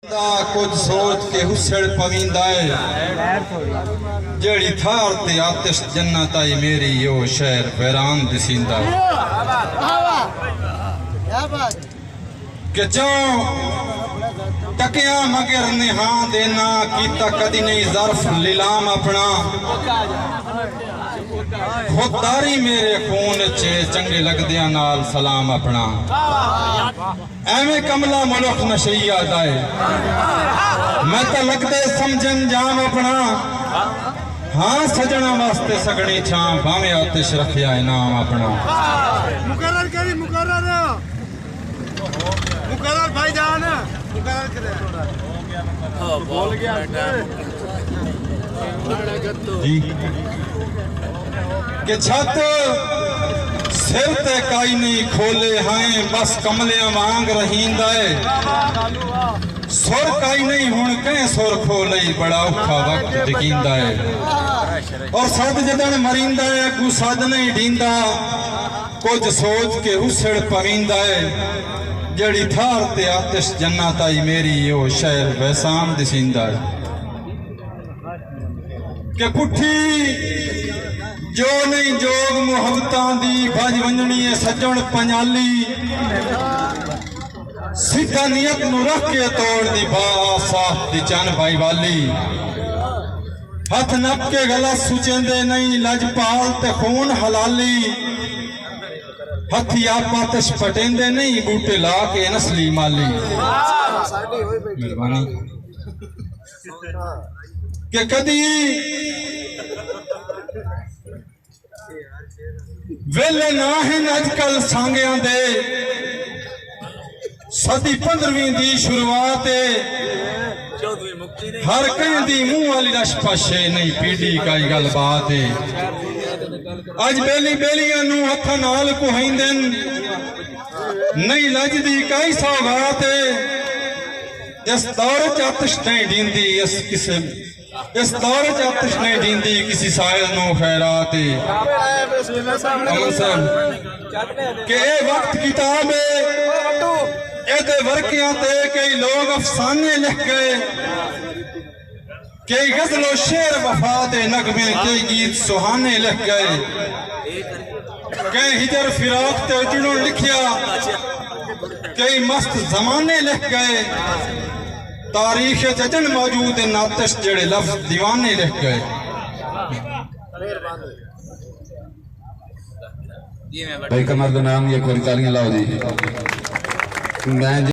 कुछ सोच के हुसड़ पवींदा है जेड़ी थार ते आतिश जन्नत आई मेरी यो शहर वैरान दिसींदा है कि जाओ टकिया मगर निहा देना कीता कदी नहीं ज़र्फ लीलाम अपना खुददारी मेरे खून चे चंगे लगदिया नाल सलाम अपना एवें कमला मनुख नशैया दाए मैं तो लगदे समझन जाम अपना हाँ सजना वास्ते सगनी छां भावे आतिश रखिया इनाम अपना मुकर्रर करी मुकर्रर भाईजान मुकर्रर करे बोल गया जी कि छत सिर ते काई नहीं खोले हैं बस कमले मांग रहींदा है सुर काई नहीं हुण कहीं सुर खोले बड़ा औखा वक्त दिखींदा है और सद जदन मरींदा है अगू सद नहीं डींदा कुछ सोच के हुसड़ पवींदा है जड़ी थार ते आतिश जन्नत आई मेरी यो शहर वैसाम दिसींदा है कि पुठी जो नहीं जोग मुहब्बतां दी भज वंजनी है सजण पंजाली सीधा नियत नु रख के तोड़ दी बा साथ दी चन भाई वाली हथ नप के गला सुचेंदे नहीं लजपाल ते खून हलाली हथी आपा तश पटेंदे नहीं बूटे ला के नस्ली माली मेहरबानी के कदी वेले ना है अजकल सांगिया दे सदी 15वीं दी शुरुआत हर कहीं दी मुंह वाली रश पाशे नहीं पीढ़ी काई गल बात है अज बेली बेलियां नू हथ नाल कुहाइंदन नहीं लजदी काई सौगात है इस दौर च आतिश नहीं दींदी इस दौर च आतिश नहीं दींदी किसी साइल नो खैरात के वक्त किताब है एदे वर्कियां ते कई लोग अफसाने लिख गए कई गजलो शेर वफा दे नगमे कई गीत सुहाने लिख गए कई हिजर फिराक ते उजड़ों लिखिया कई मस्त जमाने लिख गए तारीख जजन मौजूद नातिश जेड़े लफ्ज दीवाने लिख गए भाई कमर का नाम ये कोई तालियां लाओ जी मैं